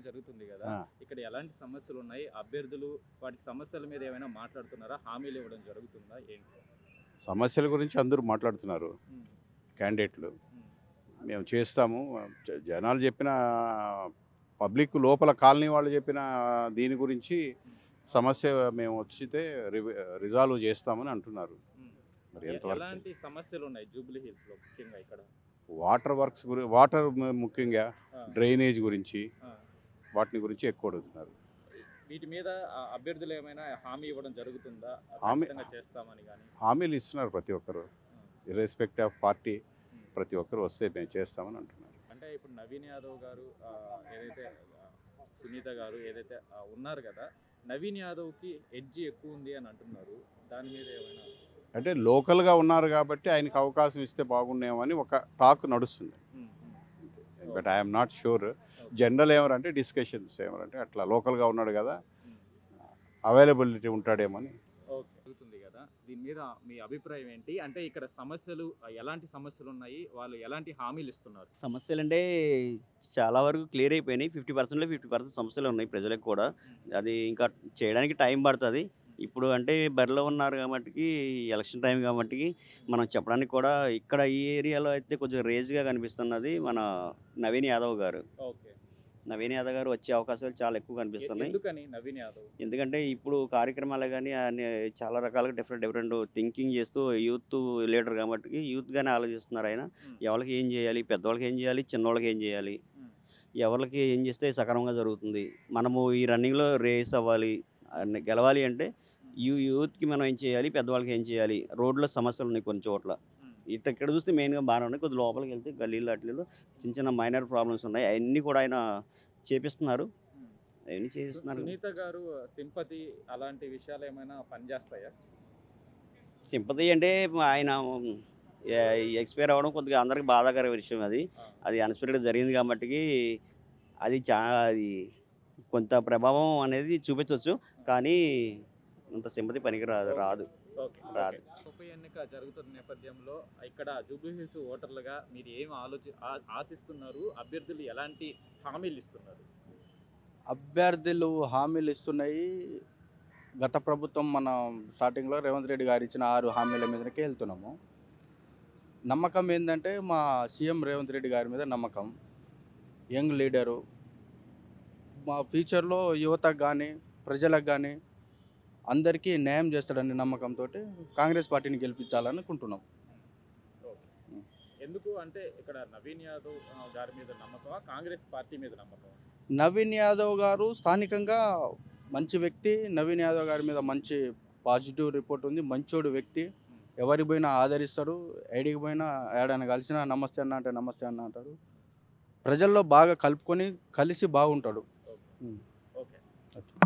జరుగుతుంది కదా, ఆ. ఇక్కడ ఎలాంటి సమస్యలు ఉన్నాయి? అభ్యర్థులు వాటి సమస్యల మీద ఏమైనా మాట్లాడుతున్నారా? హామీలు ఇవ్వడం జరుగుతుందా? ఏంటి? సమస్యల గురించి అందరూ మాట్లాడుతున్నారు ఉమ్, క్యాండిడేట్లు. ఉమ్, మేము చేస్తాము. జనాలు చెప్పిన, పబ్లిక్ లోపల కాలనీ వాళ్ళు చెప్పిన దీని గురించి సమస్య మేము వచ్చితే రిజాల్వ్ చేస్తామని అంటున్నారు. ఉమ్. మరి ఎంతవరకు ఎలాంటి సమస్యలు ఉన్నాయి జూబ్లీ హిల్స్ లో ముఖ్యంగా ఇక్కడ? వాటర్ వర్క్స్ గురించి, వాటర్ ముఖ్యంగా ఆ, డ్రైనేజ్ గురించి, ఆ. వాటిని గురించి ఎక్కువ అడుగుతున్నారు. వీటి మీద అభ్యర్థులు ఏమైనా హామీ ఇవ్వడం జరుగుతుందా? హామీ ఖచ్చితంగా చేస్తామని కానీ? హామీలు ఇస్తున్నారు ప్రతి ఒక్కరు, ఇర్రెస్పెక్ట్ ఆఫ్ పార్టీ. ప్రతి ఒక్కరు వస్తే మేము చేస్తామని అంటున్నారు. అంటే ఇప్పుడు నవీన్ యాదవ్ గారు ఏదైతే సునీత గారు ఏదైతే ఉన్నారు కదా, నవీన్ యాదవ్కి ఎడ్జి ఎక్కువ ఉంది అని అంటున్నారు. దాని మీద ఏమైనా? అంటే లోకల్గా ఉన్నారు కాబట్టి ఆయనకు అవకాశం ఇస్తే బాగుండేమని ఒక టాక్ నడుస్తుంది. Um, um. But I'm not sure. General ఏమరంటే డిస్కషన్స్ ఏమరంటే అట్లా లోకల్గా ఉన్నాడు కదా, ఉమ్. అవైలబిలిటీ ఉంటాడేమని. ఓకే, జరుగుతుంది కదా, దీని మీద మీ అభిప్రాయం ఏంటి? అంటే ఇక్కడ సమస్యలు ఎలాంటి సమస్యలు ఉన్నాయి? వాళ్ళు ఎలాంటి హామీలు ఇస్తున్నారు? సమస్యలు అంటే చాలా వరకు క్లియర్ అయిపోయినాయి. 50%లో 50% సమస్యలు ఉన్నాయి ప్రజలకు కూడా. అది ఇంకా చేయడానికి టైం పడుతుంది. ఇప్పుడు అంటే బరిలో ఉన్నారు కాబట్టి, ఎలక్షన్ టైం కాబట్టి మనం చెప్పడానికి కూడా, ఇక్కడ ఈ ఏరియాలో అయితే కొంచెం రేజ్గా కనిపిస్తున్నది మన నవీన్ యాదవ్ గారు. ఓకే. నవీన్ యాదవ్ గారు వచ్చే అవకాశాలు చాలా ఎక్కువ కనిపిస్తున్నాయి. ఎందుకని నవీన్ యాదవ్? ఎందుకంటే ఇప్పుడు కార్యక్రమాలు కానీ అన్ని చాలా రకాలుగా డిఫరెంట్ థింకింగ్ చేస్తూ యూత్ లీడర్ కాబట్టి యూత్గానే ఆలోచిస్తున్నారు ఆయన. ఎవరికి ఏం చేయాలి, పెద్దవాళ్ళకి ఏం చేయాలి, చిన్నవాళ్ళకి ఏం చేయాలి, ఎవరికి ఏం చేస్తే సక్రమంగా జరుగుతుంది, మనము ఈ రన్నింగ్లో రేస్ అవ్వాలి, గెలవాలి అంటే యూత్కి మనం ఏం చేయాలి, పెద్దవాళ్ళకి ఏం చేయాలి, రోడ్లో సమస్యలు ఉన్నాయి కొన్ని చోట్ల. ఇక్కడ చూస్తే మెయిన్గా బాగానే ఉన్నాయి. కొద్ది లోపలికి వెళ్తే గల్లీలు అట్లలో చిన్న చిన్న మైనర్ ప్రాబ్లమ్స్ ఉన్నాయి. అవన్నీ కూడా ఆయన చేపిస్తున్నారు. అవన్నీ చేస్తున్నారు. సునీత గారు సింపతి అలాంటి విషయాలు ఏమైనా పనిచేస్తాయా? సింపతి అంటే ఆయన ఎక్స్పైర్ అవ్వడం కొద్దిగా అందరికి బాధాకర విషయం. అది అన్ఎక్స్పెక్టెడ్ జరిగింది కాబట్టి అది అది కొంత ప్రభావం అనేది చూపించవచ్చు. కానీ అంత సింపతి పనికి రాదు. రాదు. ఉప ఎన్నిక జరుగుతున్న నేపథ్యంలో ఇక్కడ జూబ్లీ హిల్స్ ఓటర్లుగా మీరు ఏం ఆశిస్తున్నారు? అభ్యర్థులు ఎలాంటి హామీలు ఇస్తున్నారు? అభ్యర్థులు హామీలు ఇస్తున్నాయి. గత ప్రభుత్వం మన స్టార్టింగ్లో రేవంత్ రెడ్డి గారు ఇచ్చిన 6 హామీల మీదకే వెళ్తున్నాము. నమ్మకం ఏంటంటే మా సీఎం రేవంత్ రెడ్డి గారి మీద నమ్మకం. యంగ్ లీడరు, మా ఫ్యూచర్లో యువతకు కానీ ప్రజలకు కానీ అందరికీ న్యాయం చేస్తాడని నమ్మకంతో కాంగ్రెస్ పార్టీని గెలిపించాలనుకుంటున్నాం. ఎందుకు అంటే ఇక్కడ నవీన్ యాదవ్ గారి మీద నమ్మకమా, కాంగ్రెస్ పార్టీ మీద నమ్మకమా? నవీన్ యాదవ్ గారు స్థానికంగా మంచి వ్యక్తి. నవీన్ యాదవ్ గారి మీద మంచి పాజిటివ్ రిపోర్ట్ ఉంది. మంచోడు వ్యక్తి, ఎవరి పోయినా ఆదరిస్తాడు. ఏడికి పోయినా ఏడైనా కలిసినా నమస్తే అన్న అంటే నమస్తే అన్న అంటాడు. ప్రజల్లో బాగా కలుపుకొని కలిసి బాగుంటాడు.